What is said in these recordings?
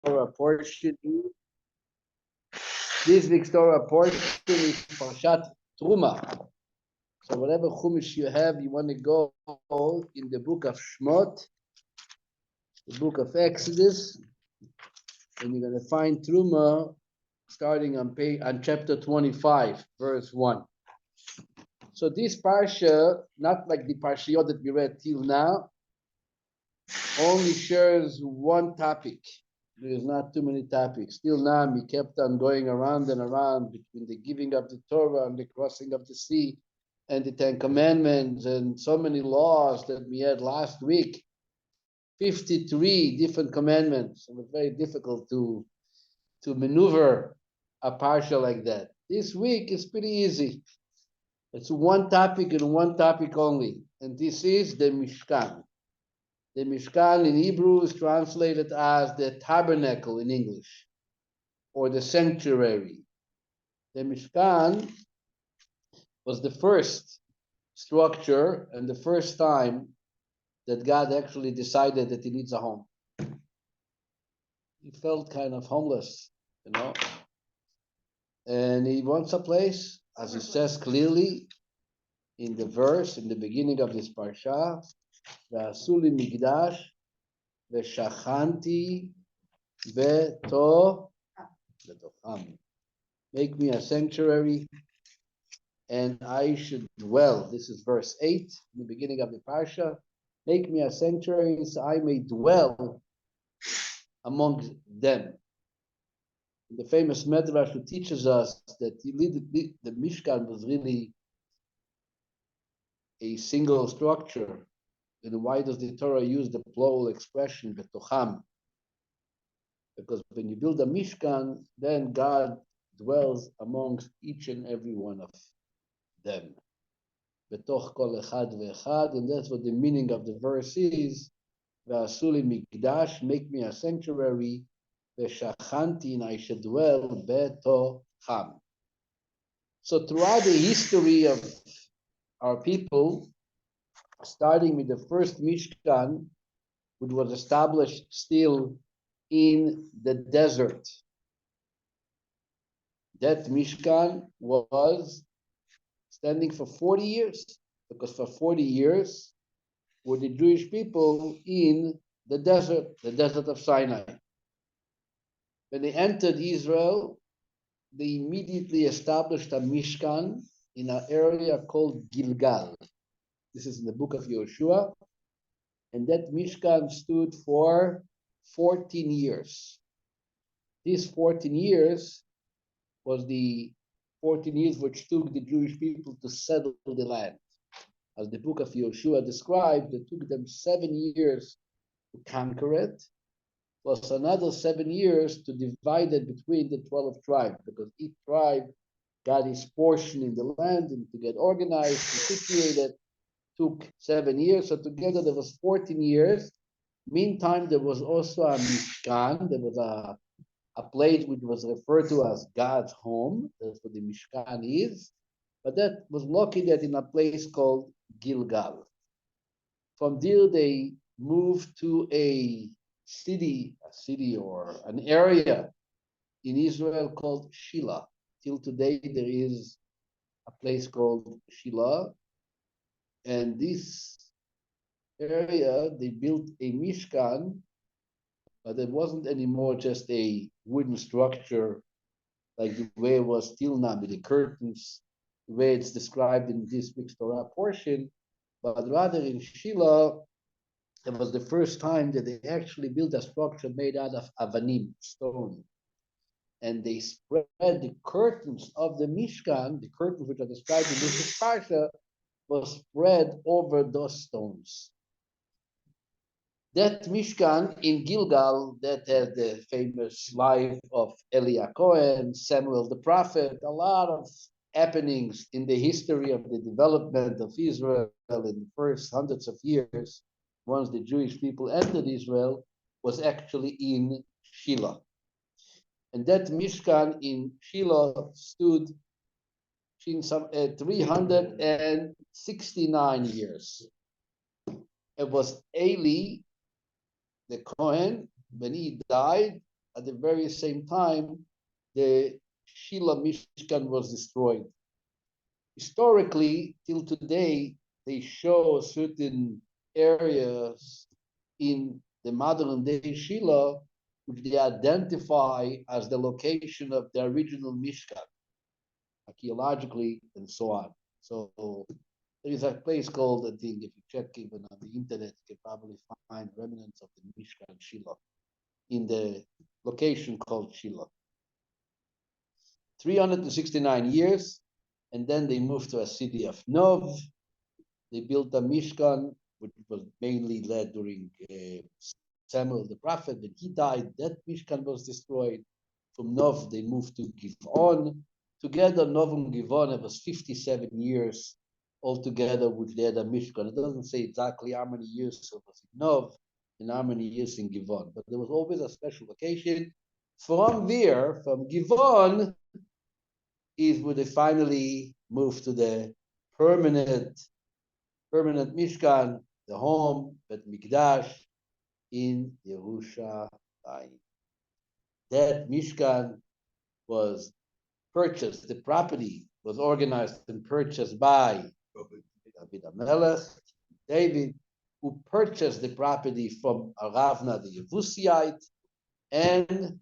Torah portion. This week's Torah portion is Parshat Terumah. So whatever chumash you have, you want to go in the book of Shmot, the book of Exodus, and you're going to find Terumah starting on chapter 25, verse 1. So this Parsha, not like the Parshiyot that we read till now, only shares one topic. There is not too many topics. Till now, we kept on going around and around between the giving of the Torah and the crossing of the sea and the Ten Commandments and so many laws that we had last week. 53 different commandments. It was very difficult to maneuver a Parsha like that. This week is pretty easy. It's one topic and one topic only, and this is the Mishkan. The Mishkan in Hebrew is translated as the tabernacle in English, or the sanctuary. The Mishkan was the first structure and the first time that God actually decided that he needs a home. He felt kind of homeless, and he wants a place, as he says clearly in the verse, in the beginning of this parsha, ועשו לי מקדש ושכנתי בתוכם. Make me a sanctuary and I should dwell. This is verse 8, in the beginning of the parsha. Make me a sanctuary so I may dwell among them. The famous medrash who teaches us that the Mishkan was really a single structure. And why does the Torah use the plural expression betocham? Because when you build a Mishkan, then God dwells amongst each and every one of them. Betoch kol echad ve'echad, and that's what the meaning of the verse is. Ve'asu li mikdash, make me a sanctuary. Ve'shachanti, and I should dwell betocham. So throughout the history of our people, starting with the first Mishkan, which was established still in the desert. That Mishkan was standing for 40 years, because for 40 years were the Jewish people in the desert of Sinai. When they entered Israel, they immediately established a Mishkan in an area called Gilgal. This is in the book of Yoshua. And that Mishkan stood for 14 years. These 14 years was the 14 years which took the Jewish people to settle the land. As the book of Yoshua described, it took them 7 years to conquer it, plus another 7 years to divide it between the 12 tribes, because each tribe got its portion in the land, and to get organized and situated took 7 years. So together there was 14 years. Meantime, there was also a Mishkan. There was a place which was referred to as God's home. That's what the Mishkan is. But that was located in a place called Gilgal. From there, they moved to a city or an area in Israel called Shiloh. Till today, there is a place called Shiloh. And this area, they built a Mishkan, but it wasn't anymore just a wooden structure like the way it was till now, with the curtains, the way it's described in this week's Torah portion, but rather in Shiloh, it was the first time that they actually built a structure made out of avanim, stone. And they spread the curtains of the Mishkan, the curtains which are described in this Parsha, was spread over those stones. That Mishkan in Gilgal, that has the famous life of Eli Cohen, Samuel the prophet, a lot of happenings in the history of the development of Israel in the first hundreds of years, once the Jewish people entered Israel, was actually in Shiloh. And that Mishkan in Shiloh stood in some 369 years. It was Eli, the Kohen, when he died, at the very same time, the Shila Mishkan was destroyed. Historically, till today, they show certain areas in the modern day Shila, which they identify as the location of the original Mishkan, archaeologically, and so on. So there is a place called, I think, if you check even on the internet, you can probably find remnants of the Mishkan Shiloh in the location called Shiloh. 369 years, and then they moved to a city of Nov. They built a Mishkan, which was mainly led during Samuel the prophet. When he died, that Mishkan was destroyed. From Nov, they moved to Givon. Together, Nov and Givon, it was 57 years altogether, which they had a Mishkan. It doesn't say exactly how many years it was in Nov and how many years in Givon, but there was always a special location. From there, from Givon, is where they finally moved to the permanent Mishkan, the home, Bet Mikdash in Yerushalayim. That Mishkan was purchased, the property was organized and purchased by David HaMelech, David, who purchased the property from Aravna the Yebusite, and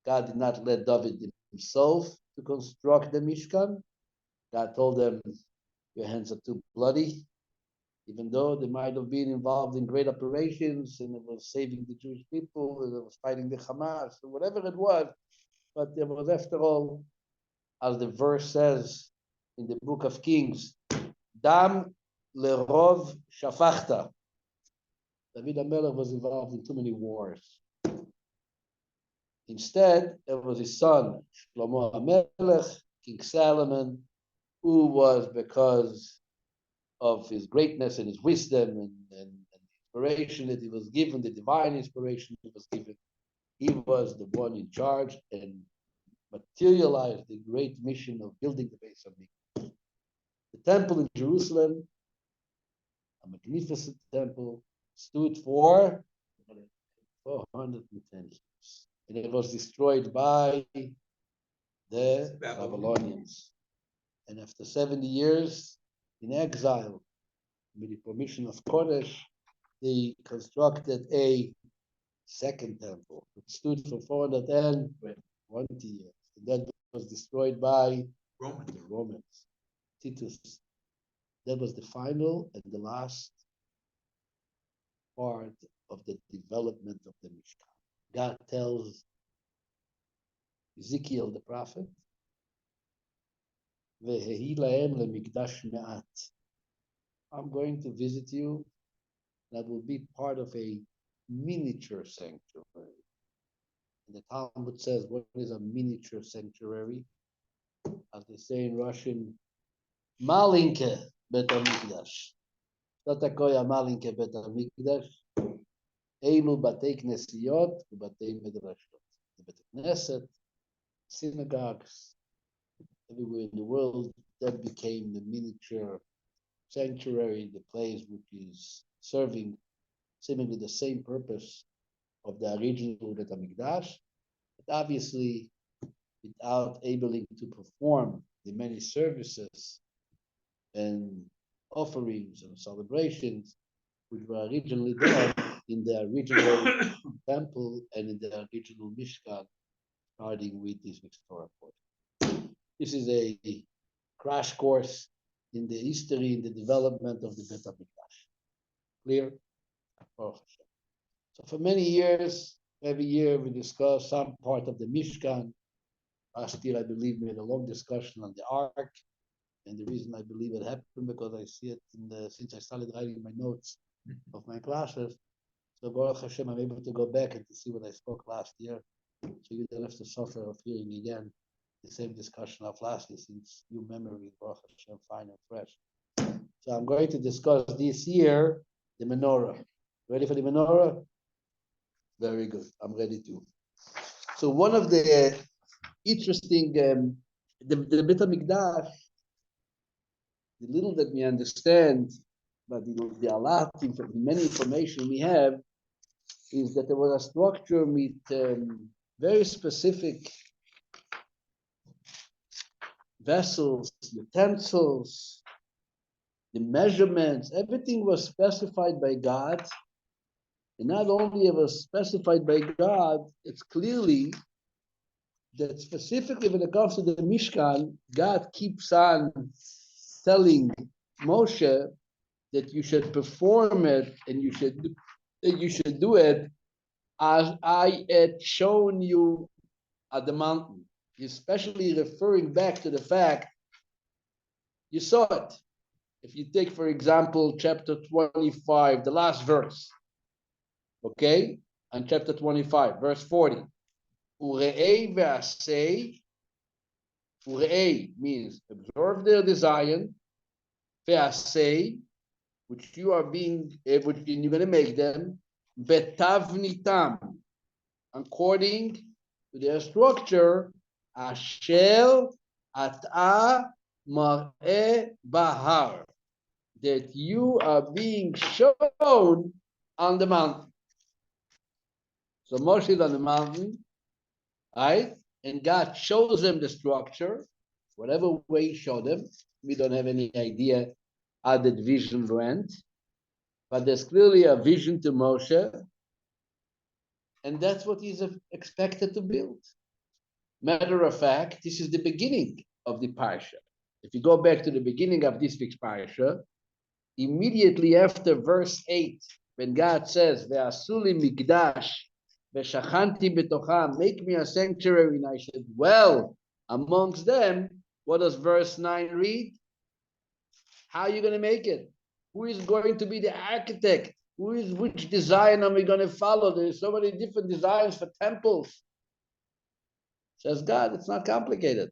God did not let David himself to construct the Mishkan. God told them, your hands are too bloody, even though they might have been involved in great operations and it was saving the Jewish people and it was fighting the Hamas or whatever it was. But there was, after all, as the verse says in the book of Kings, Dam lerov shafachta. David HaMelech was involved in too many wars. Instead, it was his son, Shlomo HaMelech, King Solomon, who was, because of his greatness and his wisdom and the inspiration that he was given, the divine inspiration he was given, he was the one in charge and materialized the great mission of building the base of Mikdash. The temple in Jerusalem, a magnificent temple, stood for 410 years. And it was destroyed by the Babylonians. And after 70 years in exile, with the permission of Kodesh, they constructed a second temple. It stood for 420 years. And that was destroyed by the Romans. Titus. That was the final and the last part of the development of the Mishkan. God tells Ezekiel the prophet, I'm going to visit you. That will be part of a miniature sanctuary. And the Talmud says, what is a miniature sanctuary? As they say in Russian, malinke bet hamikdash. Что такое маленький бет hamikdash? Eilu batei knesiyot ubatei medrashot. The Bet Knesset, synagogues, everywhere in the world, that became the miniature sanctuary, the place which is serving seemingly the same purpose of the original Bet HaMikdash, but obviously without able to perform the many services and offerings and celebrations which were originally done in the original temple and in the original Mishkan, starting with this Torah portion. This is a crash course in the history, in the development of the Bet HaMikdash. Clear? So for many years, every year we discuss some part of the Mishkan. Last year, I believe, we had a long discussion on the Ark. And the reason I believe it happened because I see it since I started writing my notes of my classes. So Baruch Hashem, I'm able to go back and to see what I spoke last year. So you don't have to suffer of hearing again the same discussion of last year, since your memory, Baruch Hashem, fine and fresh. So I'm going to discuss this year the menorah. Ready for the menorah? Very good. I'm ready to. So one of the interesting, the Bet HaMikdash, the little that we understand, but the a lot, many information we have, is that there was a structure with very specific vessels, utensils, the measurements, everything was specified by God. And not only it was specified by God, it's clearly that specifically when it comes to the Mishkan, God keeps on telling Moshe that you should perform it and you should do it as I had shown you at the mountain. Especially referring back to the fact you saw it. If you take, for example, chapter 25, the last verse, okay, and chapter 25, verse 40. Ure'ei ve'asei. Ure'ei means observe their design. Ve'asei, which you are being, which you're going to make them. Betavnitam, according to their structure. Asher ata mar'eh bahar, that you are being shown on the mountain. So Moshe is on the mountain, right? And God shows them the structure, whatever way he showed them. We don't have any idea how that vision went, but there's clearly a vision to Moshe, and that's what he's expected to build. Matter of fact, this is the beginning of the Parsha. If you go back to the beginning of this week's Parsha, immediately after verse 8, when God says, Ve'asuli mikdash, ve'shachanti betocham, make me a sanctuary and I should dwell amongst them, what does verse 9 read? How are you going to make it? Who is going to be the architect? Which design are we going to follow? There's so many different designs for temples. Says God, it's not complicated.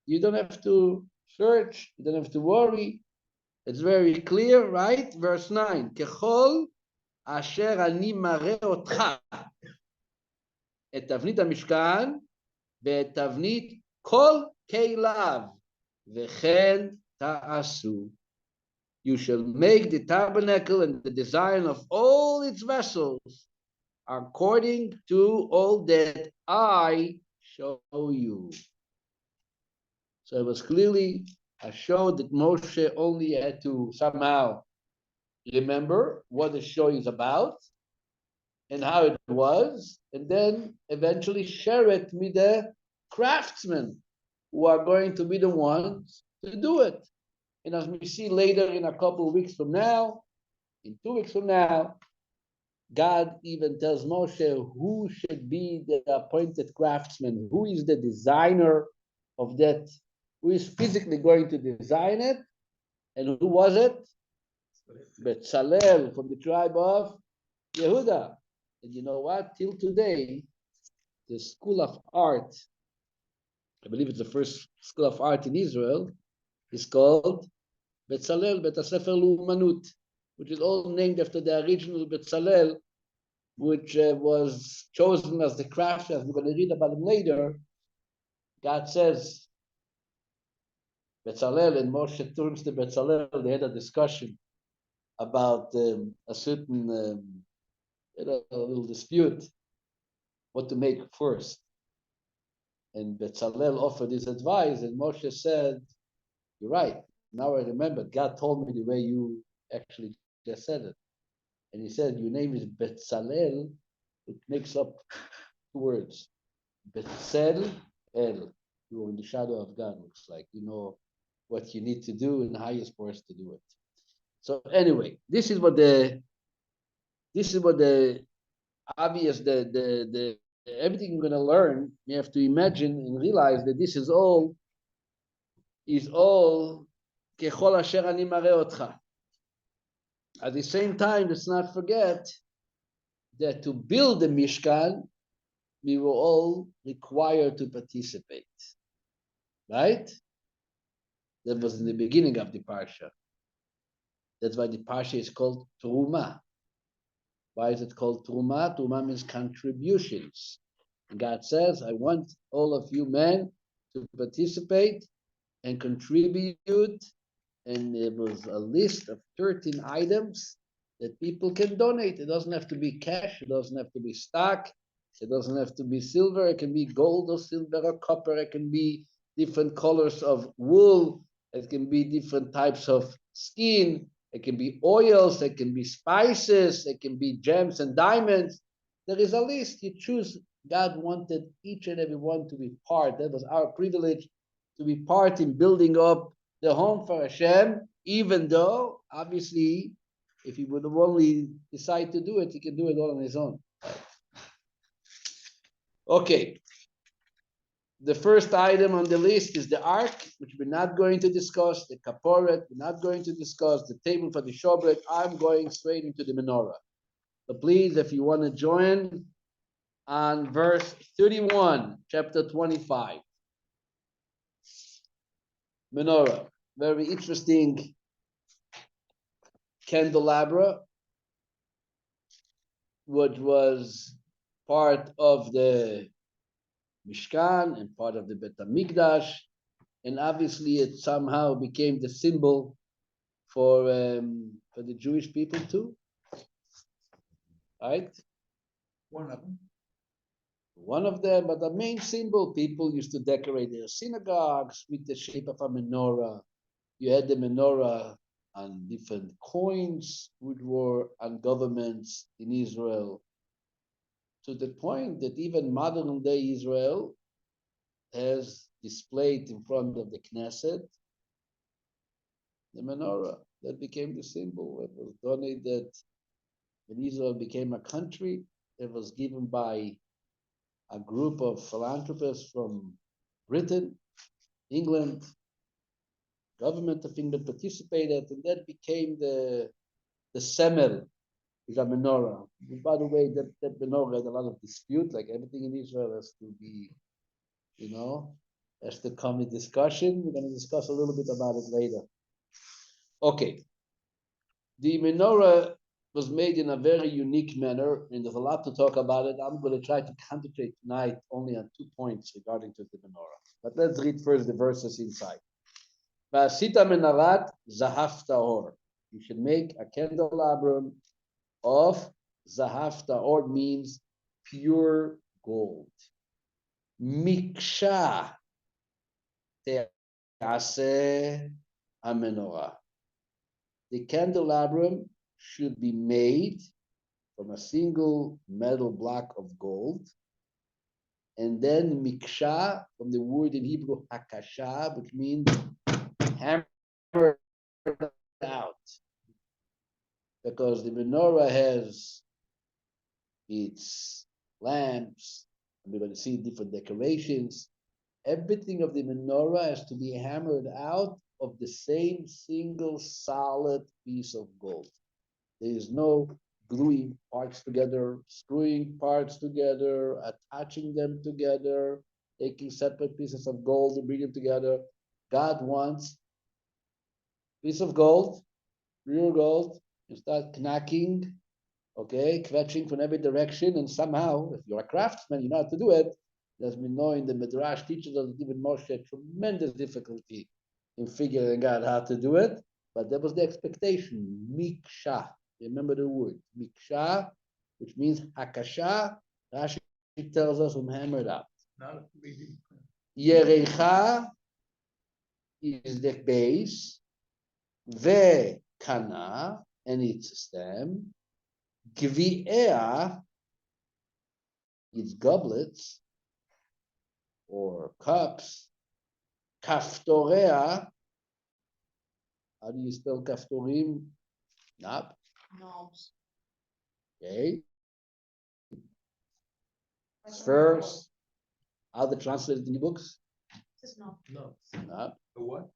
You don't have to search. You don't have to worry. It's very clear, right? Verse 9. Kechol asher ani mare otcha et tavnit hamishkan ve'et tavnit kol keilav vechen ta'asu. You shall make the tabernacle and the design of all its vessels according to all that I show you. So it was clearly a show that Moshe only had to somehow remember what the show is about and how it was, and then eventually share it with the craftsmen who are going to be the ones to do it. And as we see later in a couple of weeks from now, in 2 weeks from now, God even tells Moshe who should be the appointed craftsman, who is the designer of that, who is physically going to design it, and who was it? Betzalel from the tribe of Yehuda. And you know what? Till today, the School of Art, I believe it's the first School of Art in Israel, is called Betzalel Bet HaSefer L'Umanut, which is all named after the original Betzalel, which was chosen as the craftsman, as we're going to read about him later. God says, Betzalel, and Moshe turns to Betzalel, they had a discussion about a certain a little dispute, what to make first. And Betzalel offered his advice, and Moshe said, you're right. Now I remember, God told me the way you actually just said it. And he said, your name is Betzalel. It makes up 2 words. Betzel El. You are in the shadow of God, looks like. You know what you need to do and how you're supposed to do it. So anyway, this is what the obvious, the everything you're going to learn, you have to imagine and realize that this is all kechol asher ani mare otcha. At the same time, let's not forget that to build the Mishkan, we were all required to participate. Right? That was in the beginning of the Parsha. That's why the Parsha is called Terumah. Why is it called Terumah? Terumah means contributions. And God says, I want all of you men to participate and contribute. And there was a list of 13 items that people can donate. It doesn't have to be cash. It doesn't have to be stock. It doesn't have to be silver. It can be gold or silver or copper. It can be different colors of wool. It can be different types of skin. It can be oils. It can be spices. It can be gems and diamonds. There is a list. You choose. God wanted each and every one to be part. That was our privilege to be part in building up the home for Hashem, even though, obviously, if he would have only decided to do it, he can do it all on his own. Okay. The first item on the list is the ark, which we're not going to discuss, the kaporet, we're not going to discuss, the table for the showbread. I'm going straight into the menorah. So please, if you want to join on verse 31, chapter 25. Menorah, very interesting candelabra, which was part of the Mishkan and part of the Bet HaMikdash, and obviously it somehow became the symbol for the Jewish people too, right? One of them. One of them, but the main symbol, people used to decorate their synagogues with the shape of a menorah. You had the menorah on different coins, which were on governments in Israel, to the point that even modern day Israel has displayed in front of the Knesset the menorah. That became the symbol. It was donated when Israel became a country. It was given by a group of philanthropists from Britain, England, government of England participated, and that became the semel, is a menorah. And by the way, that menorah had a lot of dispute, like everything in Israel has to be, has to come in discussion. We're going to discuss a little bit about it later. Okay. The menorah was made in a very unique manner, and there's a lot to talk about it. I'm going to try to concentrate tonight only on 2 points regarding to the menorah. But let's read first the verses inside. V'asita menarat zahav tahor. You should make a candelabrum of zahav tahor, means pure gold. Miksha te'aseh menorah. The candelabrum should be made from a single metal block of gold, and then miksha, from the word in Hebrew hakasha, which means hammered out, because the menorah has its lamps, and we're going to see different decorations. Everything of the menorah has to be hammered out of the same single solid piece of gold. There is no gluing parts together, screwing parts together, attaching them together, taking separate pieces of gold and bring them together. God wants a piece of gold, real gold, you start knocking, okay, quetching from every direction, and somehow, if you're a craftsman, you know how to do it. As we know in the Midrash teaches us, even Moshe had tremendous difficulty in figuring out how to do it, but that was the expectation, miksha. Remember the word, miksha, which means hakasha. Rashi tells us from hammered out. Not Yerecha is the base, ve-kana, and its stem, gvi'ea, its goblets, or cups, kaftorea. How do you spell kaftorim? Knob. Knobs. Okay. Spheres. How they translated in the books? Just knob. No. Knob. The what?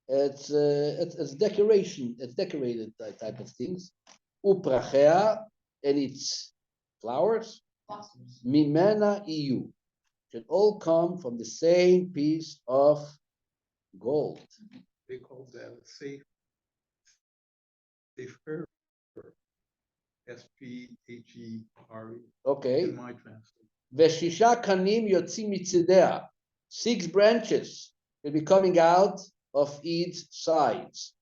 It's decoration. It's decorated type of things. Uprachea, and its flowers. Blossoms. Mimena iu. Should all come from the same piece of gold. They call that safe harbor. SPHERE. Okay. In my translation. Veshisha kanim yotzim mitzidea. 6 branches will be coming out of each sides.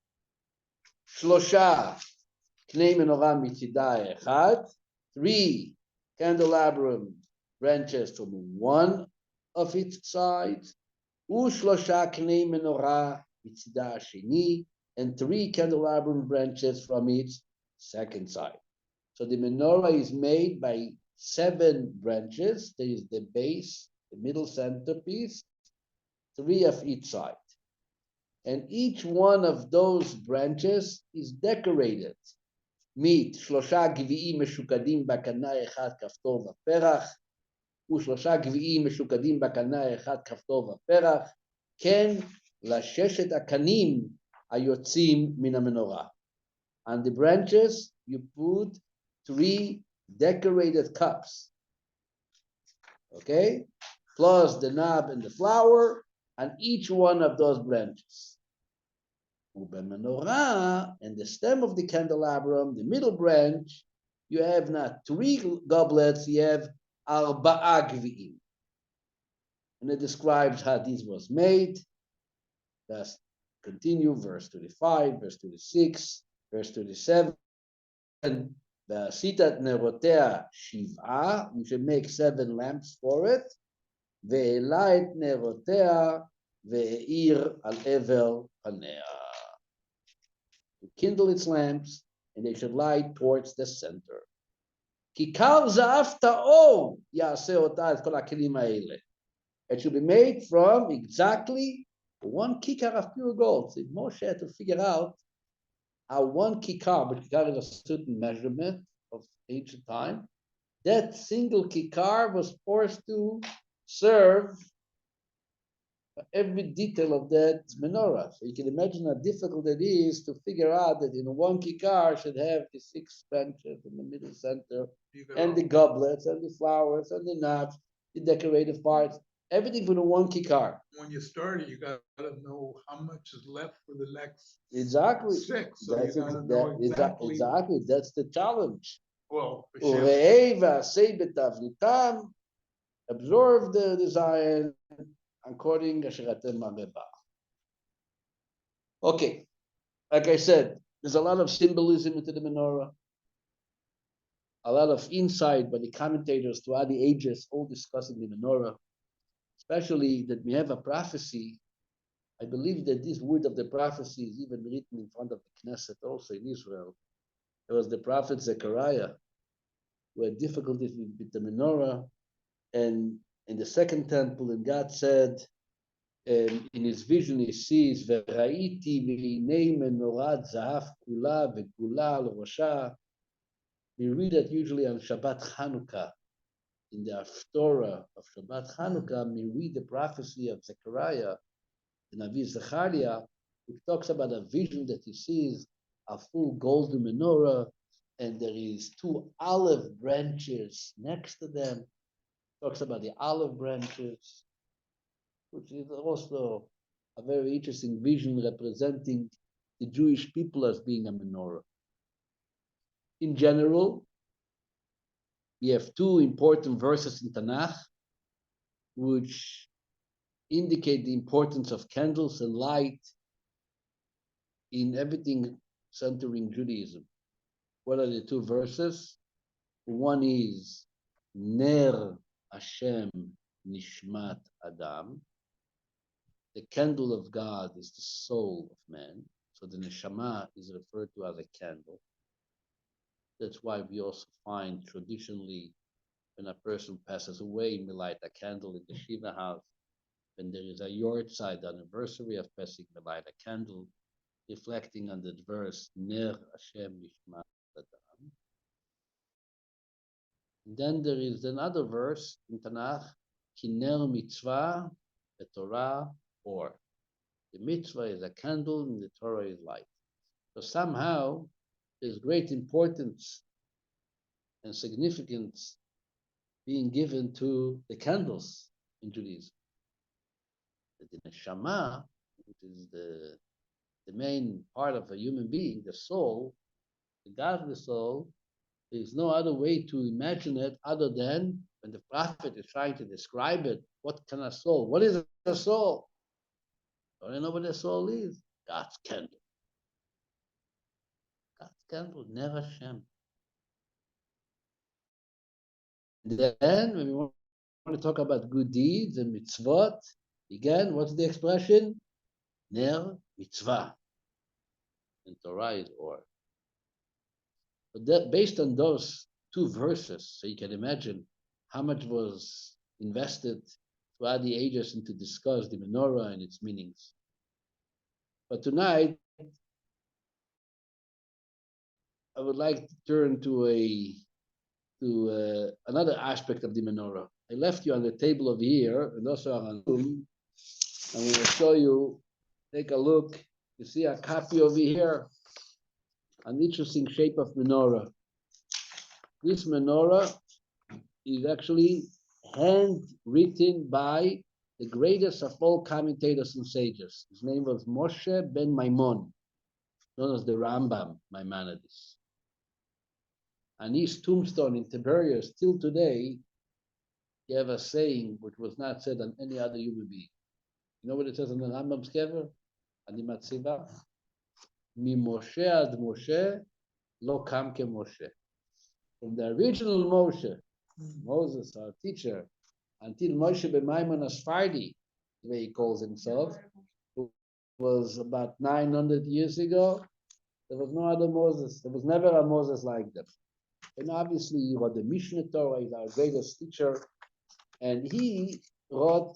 שלושה קני מנורה מצידה האחד, 3 candelabrum branches from one of its sides, ושלושה קני מנורה מצידה השני, and 3 candelabrum branches from its second side. So the menorah is made by 7 branches. There is the base, the middle centerpiece, 3 of each side. And each one of those branches is decorated. שלושה גביעים משוקדים בקנה אחד כפתור ופרח, ושלושה גביעים משוקדים בקנה אחד כפתור ופרח, כן לששת הקנים היוצאים מן המנורה. On the branches, you put 3 decorated cups, okay? Plus the knob and the flower on each one of those branches. Menorah, and the stem of the candelabrum, the middle branch, you have not 3 goblets, you have arba'a gvi'im. And it describes how this was made. Let's continue, verse 25, verse 26, verse 27. ועשית את נרותיה 7, you should make 7 lamps for it, והעלה את נרותיה והאיר על עבר פניה. To kindle its lamps, and they should light towards the center. כיכר זהב טהור יעשה אותה את כל הכלים האלה. It should be made from exactly 1 kikar of pure gold. So Moshe had to figure out how 1 kikar, but kikar is a certain measurement of ancient time, that single kikar was forced to serve every detail of that menorah. So you can imagine how difficult it is to figure out that 1 kikar should have the 6 benches in the middle center, and the goblets, and the flowers, and the knobs, the decorative parts, everything for the 1 kikar. When you start it, you got to know how much is left for the next Exactly. 6. So That's you got to know exactly. exactly. That's the challenge. Well, Urei v'asei betavnitam, absorb the design according to Asheratem Mareba. Okay, like I said, there's a lot of symbolism into the menorah, a lot of insight by the commentators throughout the ages, all discussing the menorah, especially that we have a prophecy. I believe that this word of the prophecy is even written in front of the Knesset also in Israel. It was the prophet Zechariah who had difficulties with the menorah, and in the second temple, and God said, in his vision he sees, "V'ra'iti v'hinei menorat zahav kula v'kula al rosha." We read that usually on Shabbat Chanukah. In the Haftorah of Shabbat Chanukah, we read the prophecy of Zechariah, the Navi Zechariah, which talks about a vision that he sees, a full golden menorah, and there is 2 olive branches next to them. Talks about the olive branches, which is also a very interesting vision representing the Jewish people as being a menorah. In general, we have 2 important verses in Tanakh which indicate the importance of candles and light in everything centering Judaism. What are the 2 verses? One is Ner Hashem Nishmat Adam. The candle of God is the soul of man. So the neshama is referred to as a candle. That's why we also find traditionally when a person passes away, we light a candle in the Shiva house. When there is a yahrzeit anniversary of passing, we light a candle reflecting on the verse Ner Hashem Nishmat Adam. And then there is another verse in Tanakh, Kiner Mitzvah, the Torah, or the mitzvah is a candle and the Torah is light. So somehow there's great importance and significance being given to the candles in Judaism. The neshama, which is the main part of a human being, the soul, the godly soul, there's no other way to imagine it other than when the prophet is trying to describe it. What kind of soul? What is a soul? Don't you know what a soul is? God's candle. candle, Ner Hashem. Then, when we want to talk about good deeds and mitzvot, again, what's the expression? Ner mitzvah. And Torah is or. But that, based on those two verses, so you can imagine how much was invested throughout the ages into discuss the menorah and its meanings. But tonight, I would like to turn to another aspect of the menorah. I left you on the table over here, and also on Zoom. I'm going to show you. Take a look. You see a copy over here, an interesting shape of menorah. This menorah is actually handwritten by the greatest of all commentators and sages. His name was Moshe ben Maimon, known as the Rambam Maimonides. And his tombstone in Tiberias, till today, he have a saying which was not said on any other human being. You know what it says on the Rambam's kever? On the Matziva? Mi Moshe ad Moshe, lo kam ke Moshe. From the original Moshe, Moses, our teacher, until Moshe ben Maimon Asfardi, the way he calls himself, who was about 900 years ago, there was no other Moses. There was never a Moses like them. And obviously, he wrote the Mishnah Torah, he's our greatest teacher, and he wrote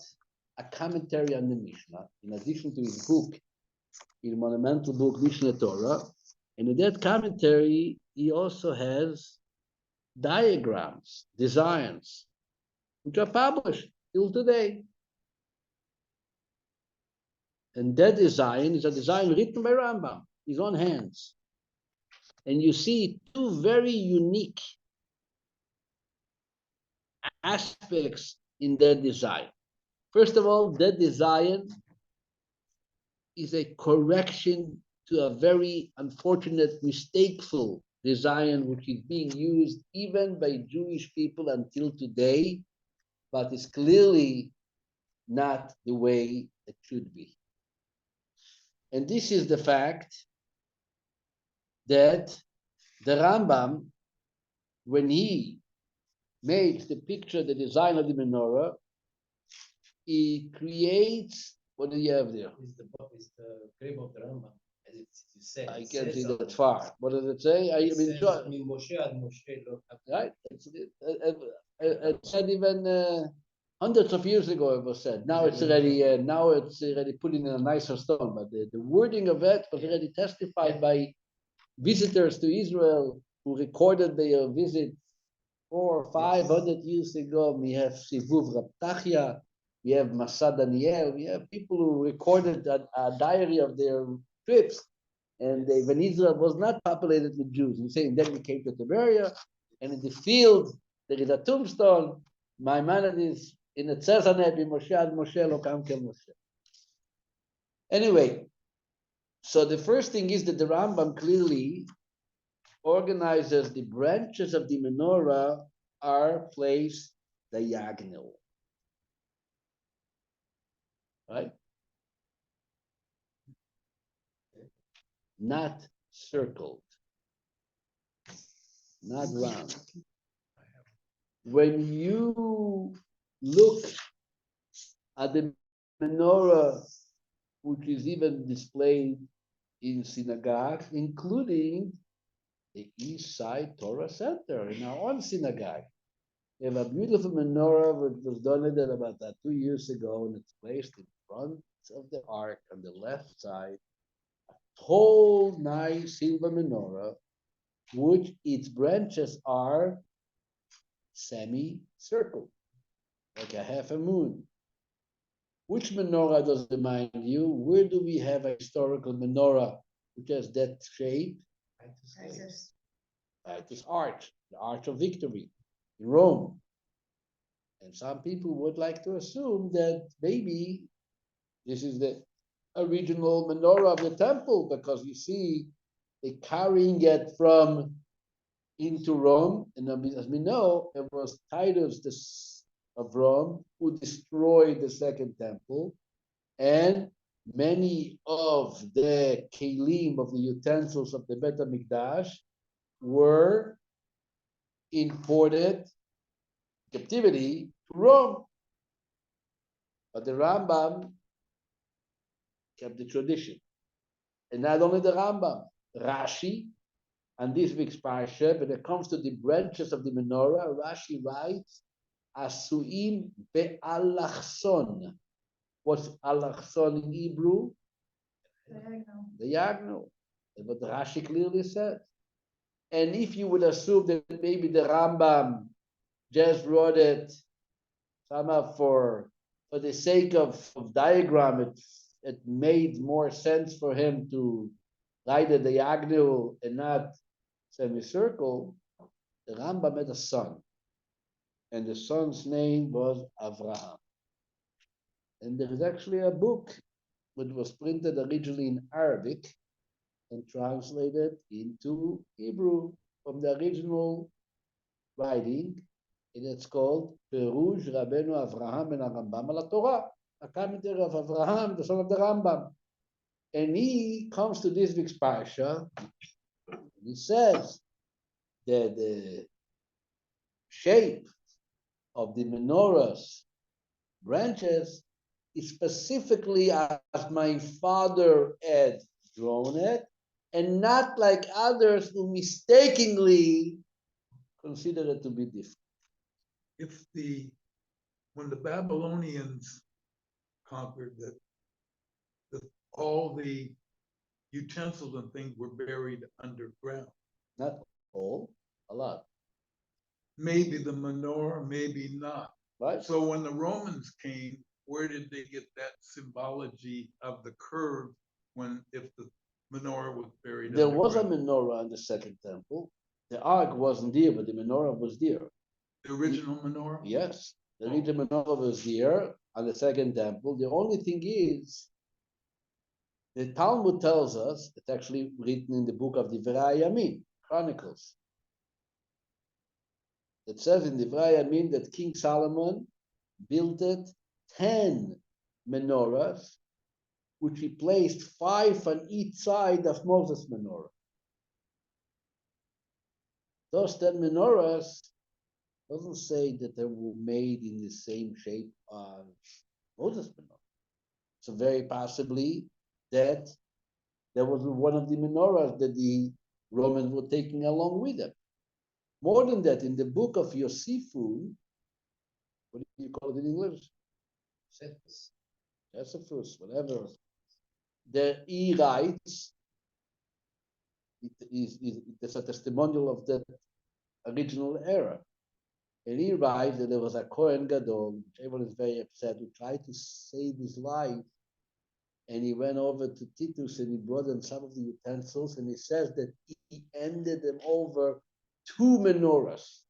a commentary on the Mishnah, in addition to his book, his monumental book, Mishnah Torah. And in that commentary, he also has diagrams, designs, which are published till today. And that design is a design written by Rambam, his own hands. And you see two very unique aspects in that design. First of all, that design is a correction to a very unfortunate, mistakeful design which is being used even by Jewish people until today, but is clearly not the way it should be. And this is the fact that the Rambam, when he made the picture, the design of the menorah, he creates, what do you have there? Is the grave of the Rambam, as it said. I can't see that far. What does it say? Moshe ad Moshe, right? It said even hundreds of years ago it was said. Now it's already put in a nicer stone. But the wording of it was already testified by visitors to Israel who recorded their visit 400 or 500 years ago. We have Sivuv Rab Tachya, we have Masa Daniel, we have people who recorded a diary of their trips. And when Israel was not populated with Jews, and saying then we came to Tiberia, and in the field there is a tombstone. Maimonides in the Tzezanet, Moshe ad Moshe lo kam ke Moshe. Anyway, so the first thing is that the Rambam clearly organizes the branches of the menorah are placed diagonal, right? Not circled, not round. When you look at the menorah, which is even displayed in synagogues, including the East Side Torah Center in our own synagogue, we have a beautiful menorah which was donated about 2 years ago, and it's placed in front of the ark on the left side. Whole nice silver menorah, which its branches are semi-circle, like a half a moon. Which menorah does it remind you? Where do we have a historical menorah which has that shape? This arch, the Arch of Victory in Rome. And some people would like to assume that maybe this is the original menorah of the temple, because you see they carrying it from into Rome, and as we know, it was Titus of Rome who destroyed the second temple, and many of the kelim, of the utensils of the Bet HaMikdash, were imported captivity to Rome. But the Rambam kept the tradition. And not only the Rambam, Rashi, and this week's Parsha, when it comes to the branches of the menorah, Rashi writes, Asuim be'alachson. What's alachson in Hebrew? The Yagno. That's what Rashi clearly said. And if you would assume that maybe the Rambam just wrote it somehow for the sake of diagram, it made more sense for him to write a diagonal and not semicircle. The Rambam had a son, and the son's name was Avraham. And there is actually a book which was printed originally in Arabic and translated into Hebrew from the original writing, and it's called Perush Rabbeinu Avraham and Rambam al Torah, a commentary of Avraham, the son of the Rambam. And he comes to this week's Parsha, and he says that the shape of the menorah's branches is specifically as my father had drawn it, and not like others who mistakenly consider it to be different. If when the Babylonians conquered all the utensils and things were buried underground. Not all, a lot, Maybe the menorah, maybe not. right? So when the Romans came, where did they get that symbology of the curve if the menorah was buried There was a underground? menorah in the second temple. The ark wasn't there, but the menorah was there. The original menorah? Yes, the original menorah was there on the second temple. The only thing is, the Talmud tells us, it's actually written in the book of the Divrei Yamin, Chronicles. It says in the Divrei Yamin that King Solomon built 10 menorahs, which he placed 5 on each side of Moses' menorah. Those 10 menorahs doesn't say that they were made in the same shape as Moses' menorah. So very possibly that there was one of the menorahs that the Romans were taking along with them. More than that, in the book of Yosifu, what do you call it in English? Josephus, whatever. There he writes, it's a testimonial of that original era. And he writes that there was a Kohen Gadol, which everyone is very upset, who tried to save his life. And he went over to Titus and he brought him some of the utensils, and he says that he handed them over 2 menorahs.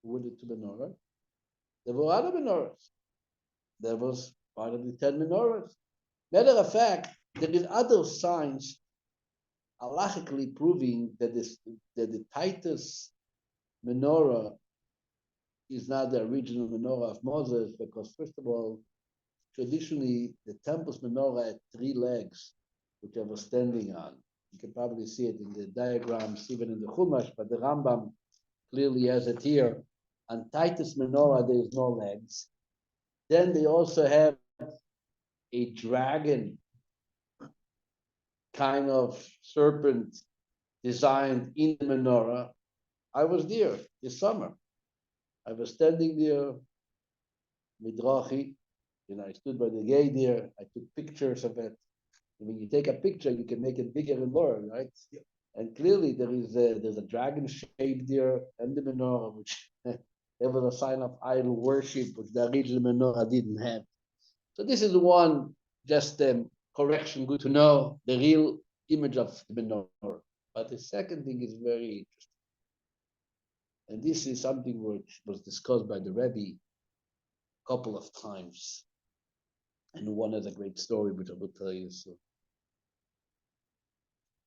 Who were the 2 menorahs? There were other menorahs. There was part of the 10 menorahs. Matter of fact, there is other signs halachically proving that the Titus menorah is not the original menorah of Moses, because first of all, traditionally the temple's menorah had 3 legs, which I was standing on. You can probably see it in the diagrams, even in the Chumash, but the Rambam clearly has it here. On Titus menorah, there is no legs. Then they also have a dragon kind of serpent designed in the menorah. I was there this summer. I was standing there, midrachi, I stood by the gate there. I took pictures of it. And when you take a picture, you can make it bigger and more, right? Yeah. And clearly there's a dragon shape there and the menorah, which there was a sign of idol worship, which the original menorah didn't have. So this is one just correction, good to know, the real image of the menorah. But the second thing is very interesting. And this is something which was discussed by the Rabbi a couple of times. And one is a great story, which I will tell you soon.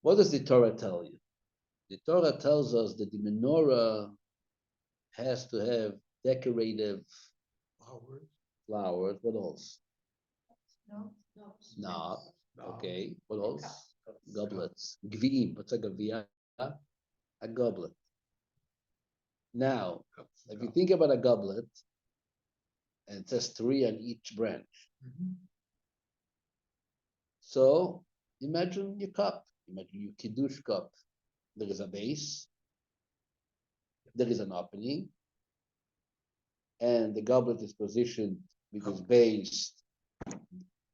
What does the Torah tell you? The Torah tells us that the menorah has to have decorative flowers. What else? No. No. Okay. What else? Goblets. Gvi'im. What's a gavia? A goblet. Now, Cups, if you cups. think about a goblet, and it says 3 on each branch. Mhm. So imagine your cup. Imagine your kiddush cup. There is a base. There is an opening. And the goblet is positioned with its base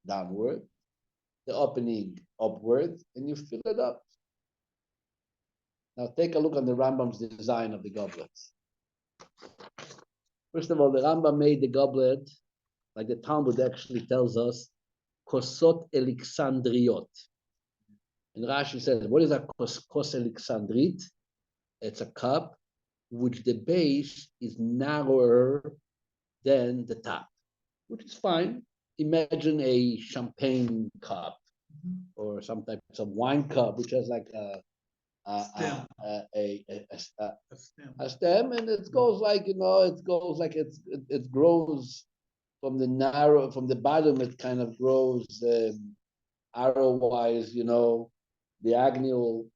downward, the opening upward, and you fill it up. Now take a look on the Rambam's design of the goblet. First of all, the Rambam made the goblet, like the Talmud actually tells us, kosot elixandriot. And Rashi says, what is a kos elixandrit? It's a cup which the base is narrower than the top, which is fine. Imagine a champagne cup or some types of wine cup, which has like Stem. a stem. a stem, and it goes like it goes like it grows from the bottom. It kind of grows arrow wise, diagonal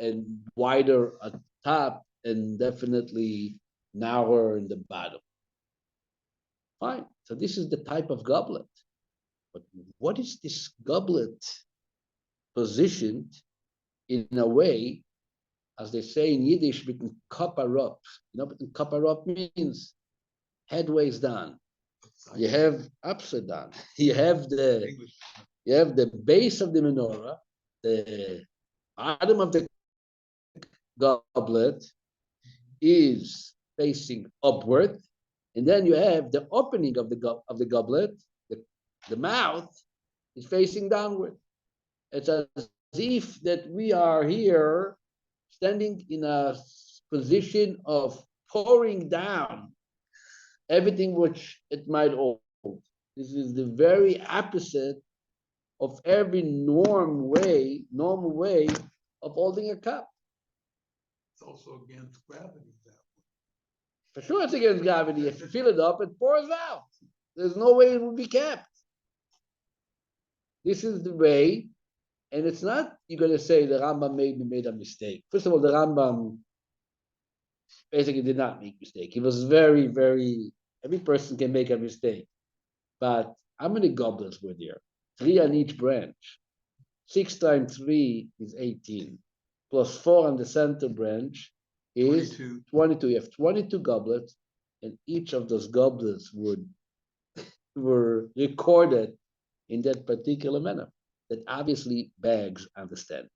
and wider at top, and definitely narrower in the bottom. Fine. So this is the type of goblet. But what is this goblet positioned in a way, as they say in Yiddish, between kapar up? What kapar up means? Headways down. You have upside down. You have the base of the menorah, the bottom of the goblet is facing upward, and then you have the opening of the goblet, the mouth is facing downward. It's as if that we are here standing in a position of pouring down everything which it might hold. This is the very opposite of every normal way of holding a cup. It's also against gravity that way. For sure it's against gravity. If you fill it up, it pours out. There's no way it will be kept. This is the way, and it's not you're going to say the Rambam made a mistake. First of all, the Rambam basically did not make a mistake. He was very, very, every person can make a mistake. But how many goblets were there? 3 on each branch. 6 times 3 is 18. Plus 4 on the center branch is 22. You have 22 goblets, and each of those goblets were recorded in that particular manner. That obviously begs understanding.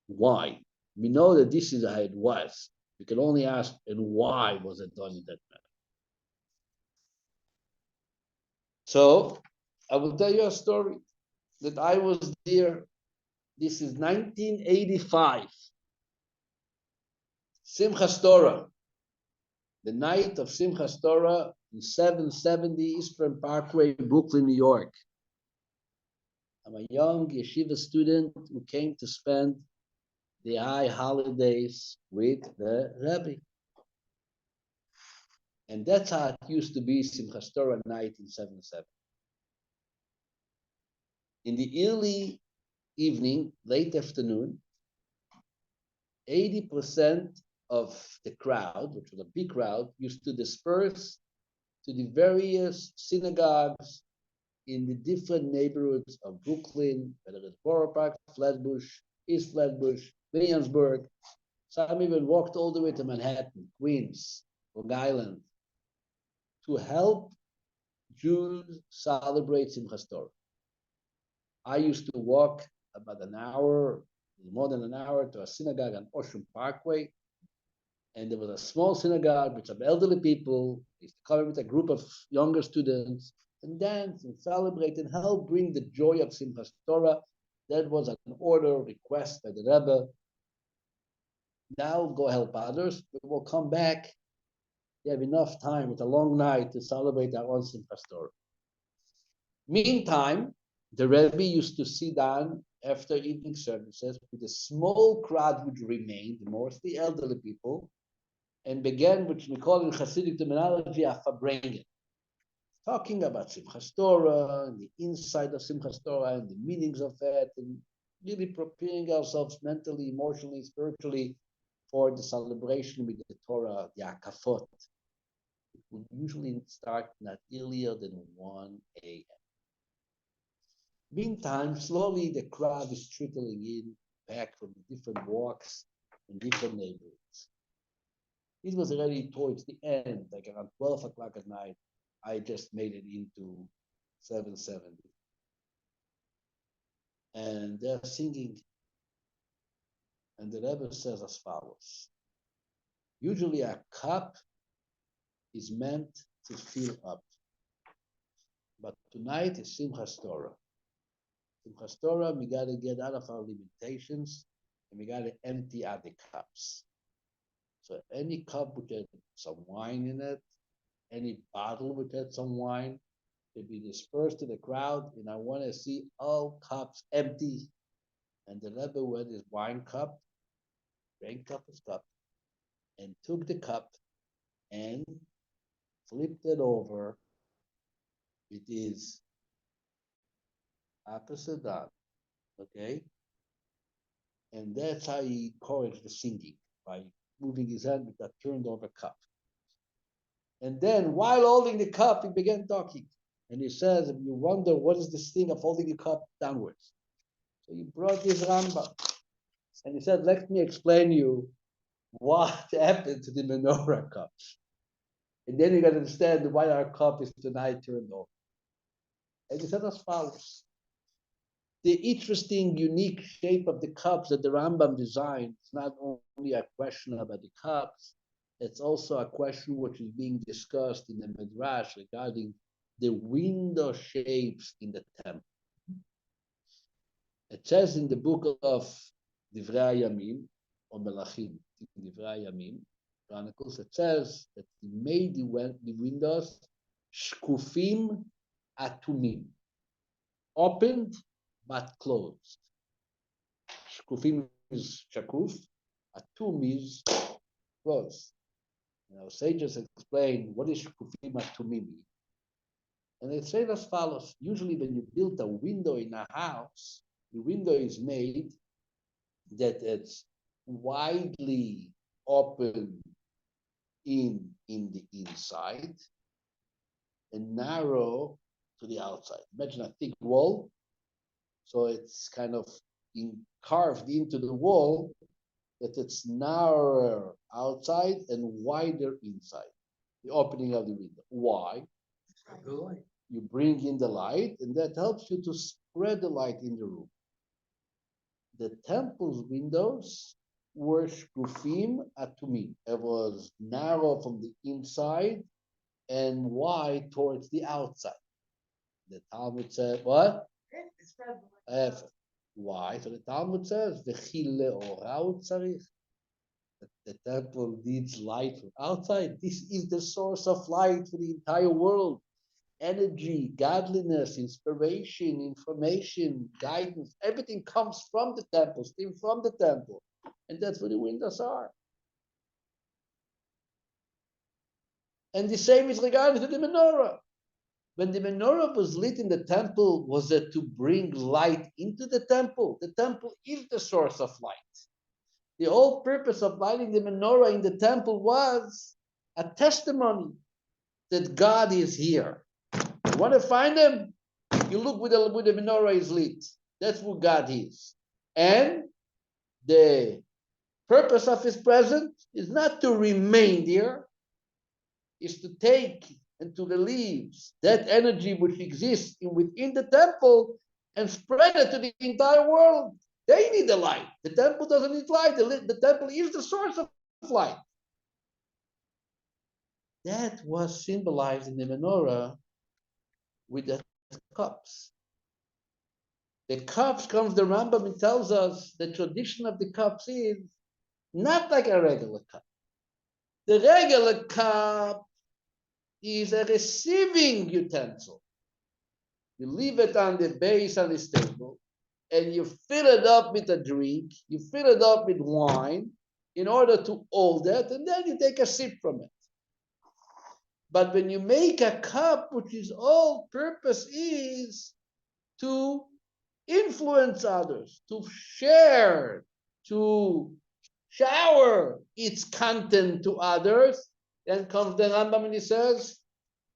Why? We know that this is how it was. We can only ask, and why was it done in that manner? So I will tell you a story that I was there. This is 1985. Simchas Torah. The night of Simchas Torah in 770 Eastern Parkway, Brooklyn, New York. I'm a young yeshiva student who came to spend the high holidays with the Rabbi. And that's how it used to be Simchas Torah night in 77. In the early evening, late afternoon, 80% of the crowd, which was a big crowd, used to disperse to the various synagogues in the different neighborhoods of Brooklyn, whether it's Borough Park, Flatbush, East Flatbush, Williamsburg. Some even walked all the way to Manhattan, Queens, Long Island, to help Jews celebrate Simchas Torah. I used to walk about an hour, more than an hour, to a synagogue on Ocean Parkway. And there was a small synagogue with some elderly people. They used to come with a group of younger students and dance and celebrate and help bring the joy of Simchas Torah. That was an order, request by the Rebbe. Now go help others, but we'll come back. You have enough time with a long night to celebrate our own Simchas Torah. Meantime, the Rebbe used to sit down after evening services with a small crowd which remained, mostly elderly people, and began, which we call in Hasidic terminology, a farbrengen. talking about Simchas Torah and the inside of Simchas Torah and the meanings of it, and really preparing ourselves mentally, emotionally, spiritually for the celebration with the Torah, the Akafot. It will usually start not earlier than 1 a.m. Meantime, slowly the crowd is trickling in back from the different walks and different neighborhoods. It was already towards the end, like around 12 o'clock at night. I just made it into 770. And they're singing. And the Rebbe says as follows. Usually a cup is meant to fill up. But tonight is Simchas Torah. Simchas Torah, we got to get out of our limitations and we got to empty out the cups. So any cup which had some wine in it, any bottle which had some wine, will be dispersed to the crowd, and I want to see all cups empty. And the Rebbe with his wine cup, drank up his cup, and took the cup and flipped it over. It is opposite down, okay? And that's how he encouraged the singing, by moving his hand with that turned over cup. And then while holding the cup, he began talking. And he says, if you wonder what is this thing of holding the cup downwards. So he brought his Rambam. And he said, let me explain you what happened to the menorah cups. And then you got to understand why our cup is tonight turned over. And he said as follows. The interesting, unique shape of the cups that the Rambam designed is not only a question about the cups, it's also a question which is being discussed in the Midrash regarding the window shapes in the temple. It says in the book of Divrei Yamim, or Melachim, Divrei Yamim, Chronicles, it says that he made the windows shkufim atumim, opened but closed. Shkufim is shakuf, atum is closed. And our sages explain what is shkufim atumim. And they say as follows. Usually when you build a window in a house, the window is made that it's widely open in the inside and narrow to the outside. Imagine a thick wall. So it's kind of carved into the wall that it's narrower outside and wider inside. The opening of the window. Why? The light. You bring in the light, and that helps you to spread the light in the room. The temple's windows were shkufim atumim. It was narrow from the inside and wide towards the outside. The Talmud said, what? Why? So the Talmud says, the temple needs light from outside. This is the source of light for the entire world. Energy, godliness, inspiration, information, guidance, everything comes from the temple, stems from the temple. And that's where the windows are. And the same is regarding to the menorah. When the menorah was lit in the temple, was it to bring light into the temple? The temple is the source of light. The whole purpose of lighting the menorah in the temple was a testimony that God is here. You want to find him? You look where the menorah is lit. That's who God is. And the purpose of his presence is not to remain there, is to take and to relieve that energy which exists within the temple and spread it to the entire world. They need the light. The temple doesn't need light. The temple is the source of light. That was symbolized in the menorah with the cups. The cups comes, the Rambam, and tells us the tradition of the cups is not like a regular cup. The regular cup is a receiving utensil. You leave it on the base on this table, and you fill it up with a drink, you fill it up with wine in order to hold it, and then you take a sip from it. But when you make a cup, which is all purpose is to influence others, to share, to shower its content to others, then comes the Rambam and he says,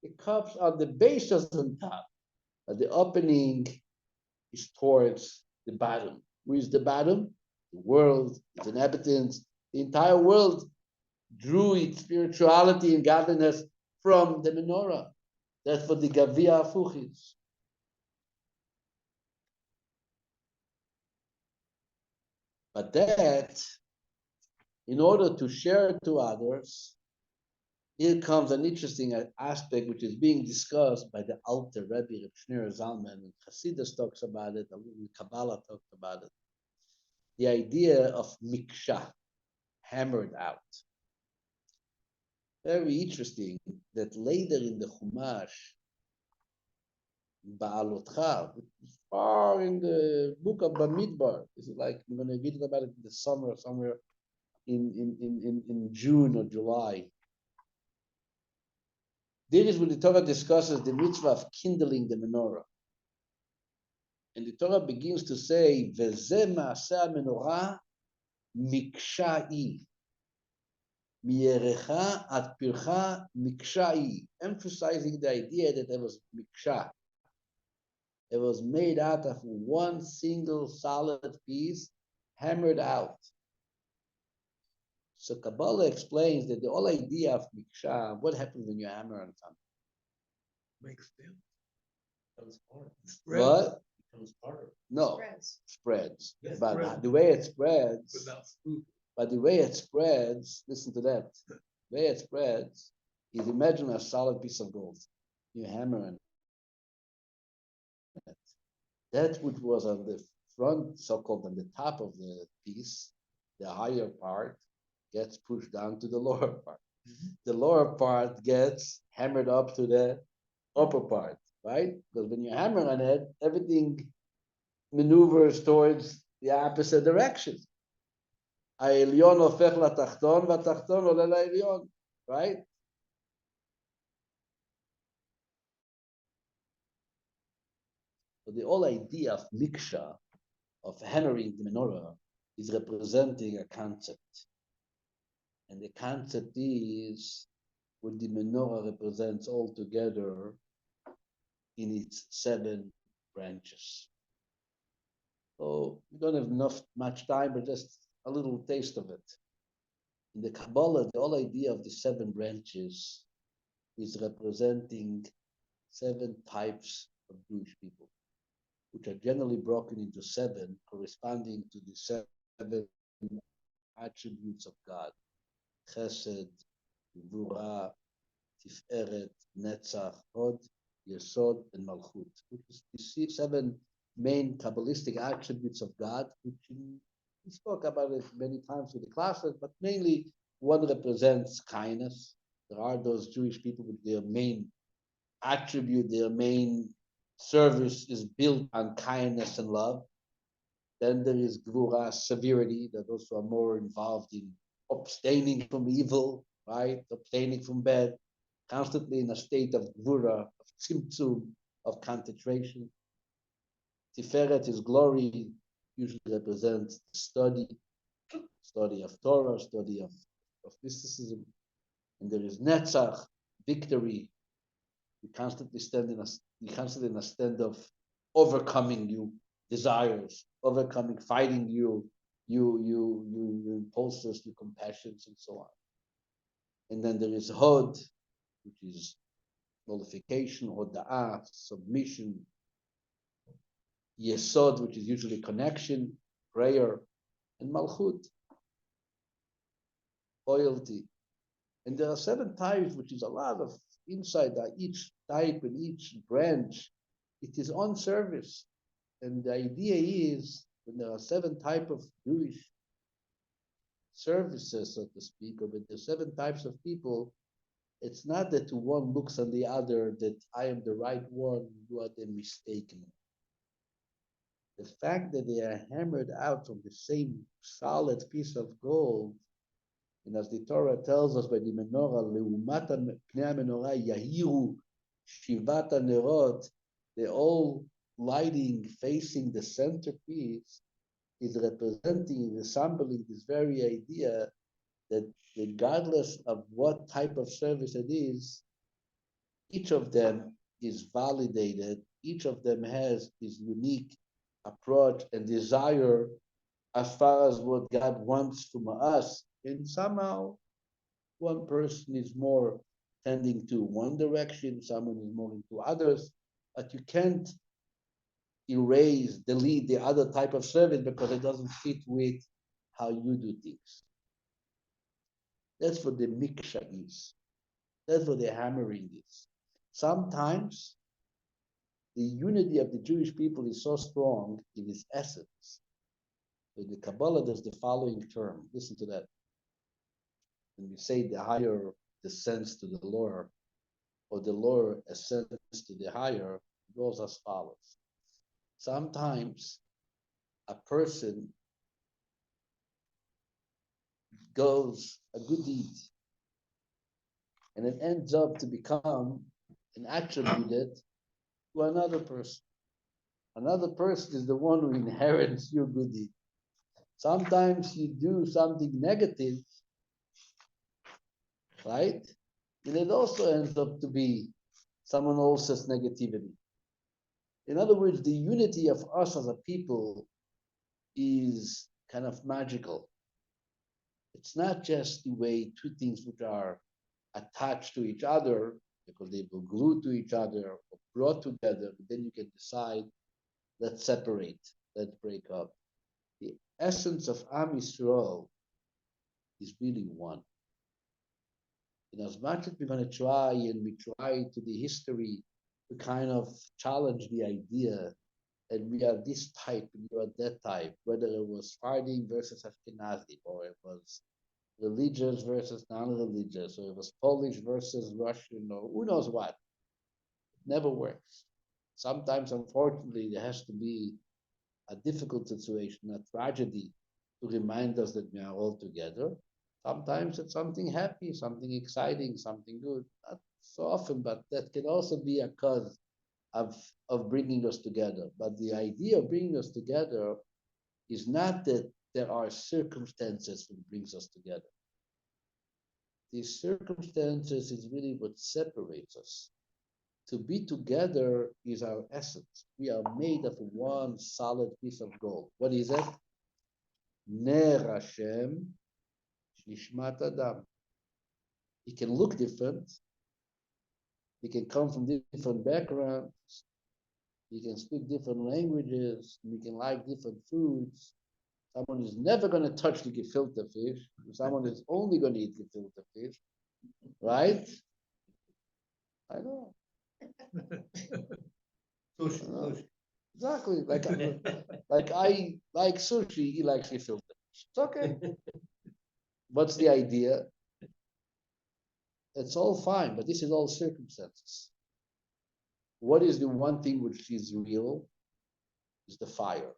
the cups are the base of the top, but the opening is towards the bottom. Who is the bottom? The world, its inhabitants, the entire world drew its spirituality and godliness from the menorah. That's what the Gavia Afuch is. But that, in order to share to others, here comes an interesting aspect which is being discussed by the Alter Rebbe, Reb Shneur Zalman, and Hasidus talks about it, and Kabbalah talks about it. The idea of miksha, hammered out. Very interesting that later in the Chumash, Ba'alotcha, which is far in the book of Bamidbar, is like I'm going to read about it in the summer, somewhere in June or July. There is when the Torah discusses the mitzvah of kindling the menorah. And the Torah begins to say, V'zeh ma'aseh menorah miksha'i. Miyerecha ad pircha miksha'i. Emphasizing the idea that there was miksha. It was made out of one single solid piece, hammered out. So Kabbalah explains that the whole idea of miksha, what happens when you hammer on something? Makes them. Becomes hard. What? Becomes harder. No, Spreads. spreads. Yes, But spreads. the way it But spreads, not smooth. but the way it spreads, listen to that. The way it spreads is imagine a solid piece of gold. You hammer on it. That which was on the front, so-called on the top of the piece, the higher part, gets pushed down to the lower part. The lower part gets hammered up to the upper part, right? Because when you hammer on it, everything maneuvers towards the opposite direction. העליון הופך לתחתון והתחתון עולה לעליון, right? So the whole idea of miksha, of hammering the menorah, is representing a concept. And the concept is what the menorah represents all together in its 7 branches. So we don't have much time, but just a little taste of it. In the Kabbalah, the whole idea of the 7 branches is representing 7 types of Jewish people, which are generally broken into 7, corresponding to the 7 attributes of God: Chesed, Gvura, Tiferet, Netzach, Hod, Yesod, and Malchut, which is the 7 main Kabbalistic attributes of God, which we spoke about it many times with the classes, but mainly one represents kindness. There are those Jewish people with their main attribute, their main service is built on kindness and love. Then there is Gvura, severity, that those who are more involved in abstaining from evil, right? Abstaining from bad, constantly in a state of Gvura, of tzimtzum, of concentration. Tiferet is glory, usually represents study of Torah, study of mysticism. And there is Netzach, victory. You constantly in a stand of overcoming your desires, overcoming, fighting your impulses, your compassions, and so on. And then there is Hod, which is nullification, Hoda'ah, submission. Yesod, which is usually connection, prayer, and Malchut, loyalty. And there are 7 types, which is a lot of insight that each type and each branch, it is on service. And the idea is, when there are 7 types of Jewish services, so to speak, or when there are 7 types of people, it's not that one looks on the other, that I am the right one, you are the mistaken one. The fact that they are hammered out of the same solid piece of gold And as the Torah tells us by the menorah, leumata pnei menorah yahiru shivata nerot, they're all lighting, facing the centerpiece, is representing, resembling this very idea that regardless of what type of service it is, each of them is validated, each of them has his unique approach and desire as far as what God wants from us. And somehow one person is more tending to one direction, someone is more into others, but you can't erase, delete the other type of service because it doesn't fit with how you do things. That's what the miksha is. That's what the hammering is. Sometimes the unity of the Jewish people is so strong in its essence. So the Kabbalah does the following term. Listen to that. When we say the higher descends to the lower, or the lower ascends to the higher, it goes as follows. Sometimes a person goes a good deed, and it ends up to become an attributed to another person. Another person is the one who inherits your good deed. Sometimes you do something negative, right? And it also ends up to be someone else's negativity. In other words, the unity of us as a people is kind of magical. It's not just the way two things which are attached to each other because they were glued to each other or brought together, but then you can decide, let's separate, let's break up. The essence of Am Yisrael is really one. And as much as we're going to try, and we try to the history to kind of challenge the idea that we are this type and you are that type, whether it was Sephardim versus Ashkenazi, or it was religious versus non-religious, or it was Polish versus Russian, or who knows what. It never works. Sometimes, unfortunately, there has to be a difficult situation, a tragedy, to remind us that we are all together. Sometimes it's something happy, something exciting, something good. Not so often, but that can also be a cause of bringing us together. But the idea of bringing us together is not that there are circumstances that brings us together. These circumstances is really what separates us. To be together is our essence. We are made of one solid piece of gold. What is it? Ner Hashem, Nishmat Adam. He can look different. He can come from different backgrounds. He can speak different languages. He can like different foods. Someone is never going to touch the gefilte fish. Someone is only going to eat gefilte fish. Right? I know. Sushi. Exactly. Like I like sushi, he likes gefilte fish. It's okay. What's the idea? It's all fine, but this is all circumstances. What is the one thing which is real? Is the fire.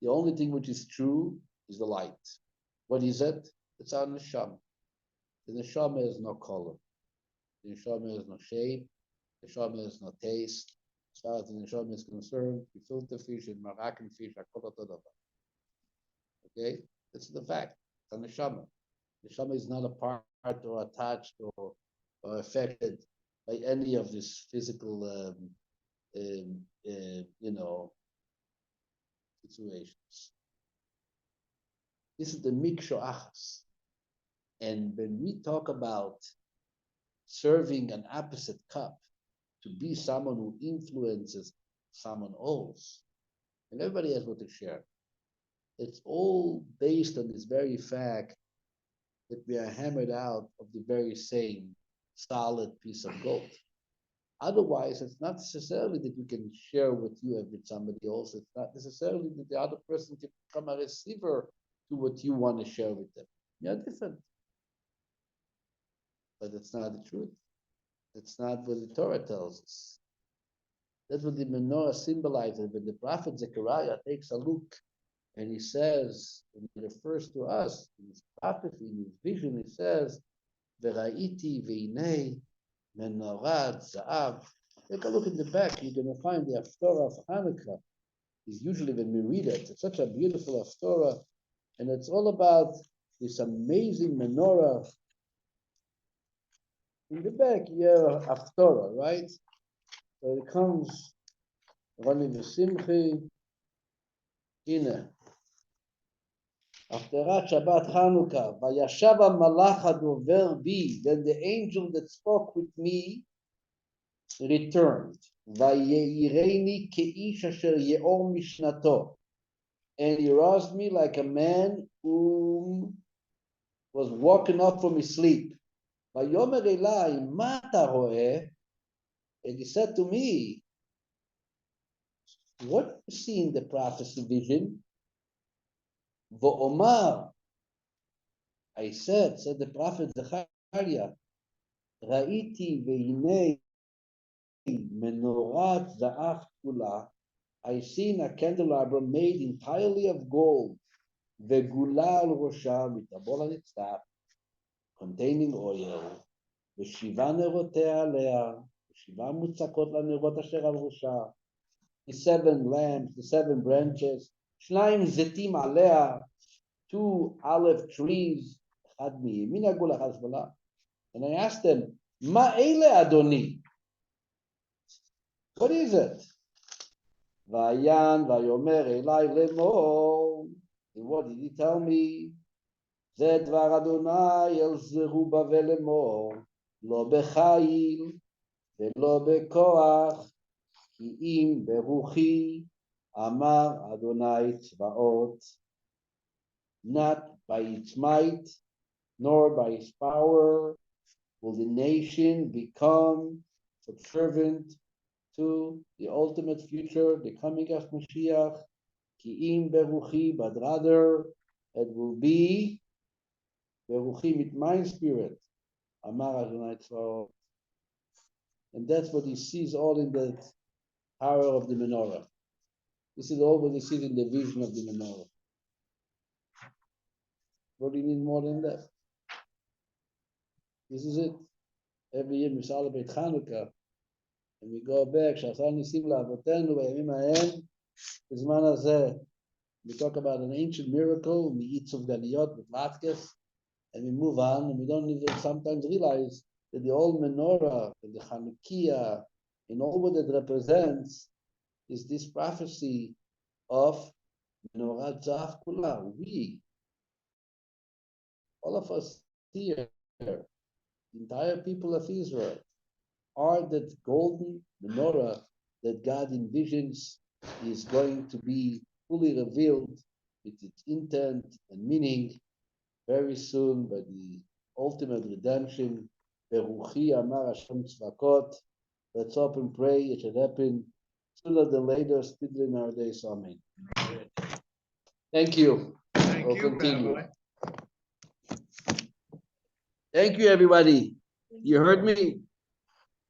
The only thing which is true is the light. What is it? It's our neshama. The neshama has no color. The neshama has no shape. The neshama has no taste. As far as the neshama is concerned, gefilte fish and Moroccan fish are kol otodava. Okay? That's the fact. It's a neshama. The neshama is not a part or attached or affected by any of these physical, situations. This is the miksho achas. And when we talk about serving an opposite cup to be someone who influences someone else, and everybody has what to share, it's all based on this very fact that we are hammered out of the very same solid piece of gold. Otherwise, it's not necessarily that you can share what you have with somebody else. It's not necessarily that the other person can become a receiver to what you want to share with them. You're different. But it's not the truth. It's not what the Torah tells us. That's what the menorah symbolizes. When the prophet Zechariah takes a look And he says, and he refers to us in his prophecy, in his vision, he says, V'ra'iti v'inei menorah za'av. Take a look in the back, you're going to find the Haftorah of Hanukkah. Is usually when we read it, it's such a beautiful Haftorah, and it's all about this amazing menorah. In the back, you have Haftorah, right? So it comes, Rani v'simchi, Hine. Haftarah Shabbat Hanukkah, Vayashav HaMalach HaDover Bi, then the angel that spoke with me returned. Vayeireni Keish Asher Yeor Mishnato, and he roused me like a man who was walking up from his sleep. Vayomer Elai, Ma ta roeh? And he said to me, what do you see in the prophecy vision? V'omar, I said the prophet Zechariah, Ra'iti ve'hinei menorat za'af kula. I seen a candelabra made entirely of gold, ve'gula al rosha mitabol on its top, containing oil, ve'shiva nerotea alea, ve'shiva mutzakot lanerot asher al rosha, the 7 lamps, the 7 branches, shnayim zetim alea, 2 olive trees, אחד מימין הגולה, אחד שמאלה. And I asked them, Ma ele Adoni? What is it? Vayan vayomer elai lemor. And what did he tell me? זה דבר אדוני אל זרובבל לאמור, לא בחיל ולא בכוח, כי אם ברוחי, אמר אדוני צבאות. Not by its might, nor by its power, will the nation become subservient to the ultimate future, the coming of Mashiach, Ki'im Beruchi, but rather it will be Beruchi with my spirit, Amar Adonai Tzvaot. And that's what he sees all in the power of the menorah. This is all what he sees in the vision of the menorah. What do you need more than that? This is it. Every year we celebrate Hanukkah, and we go back, שעשה ניסים לאבותינו בימים ההם, בזמן הזה. We talk about an ancient miracle, Mi'itzuf Galiyot with Latkes, and we move on, and we don't even sometimes realize that the old menorah, and the Chanukiah, and all what it represents is this prophecy of Menorah Zav Kula. We, all of us here, the entire people of Israel, are that golden menorah that God envisions is going to be fully revealed with its intent and meaning very soon by the ultimate redemption. Beruchi Amar Hashem Tzvakot. Let's hope and pray it should happen sooner than later, speedily in our days. Amen. Thank you. We'll continue. Rabbi. Thank you, everybody. You heard me?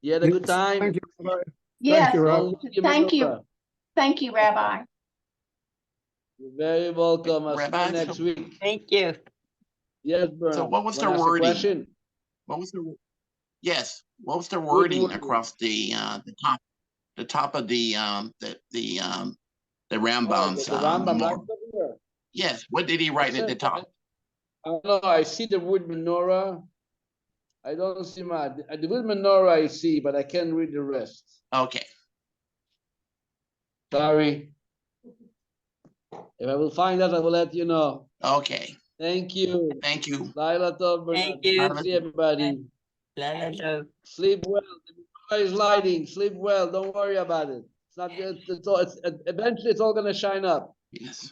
You had a good time? Thank you, Rabbi. Yes, Thank you, Rabbi. Don't lose your thank you. menorah. Thank you, Rabbi. You're very welcome. I'll see Rabbi, you next week. Thank you. Yes, Bernard. So what was Wanna their ask a wording? question? What was the, yes, what was their wording wording. across the top of the Oh, Rambam's the Rambam menorah? right over here. Yes, what did he write at the top? I don't know. I see the word menorah. I don't see the word menorah I see, but I can't read the rest. Okay, Sorry. If I will find out, I will let you know. okay, Thank you. thank you. Laila Tov, Bernard. Thank you. Good to see everybody. Sleep well. The menorah is lighting. Sleep well. Don't worry about it. It's not good. Eventually, it's all going to shine up. Yes.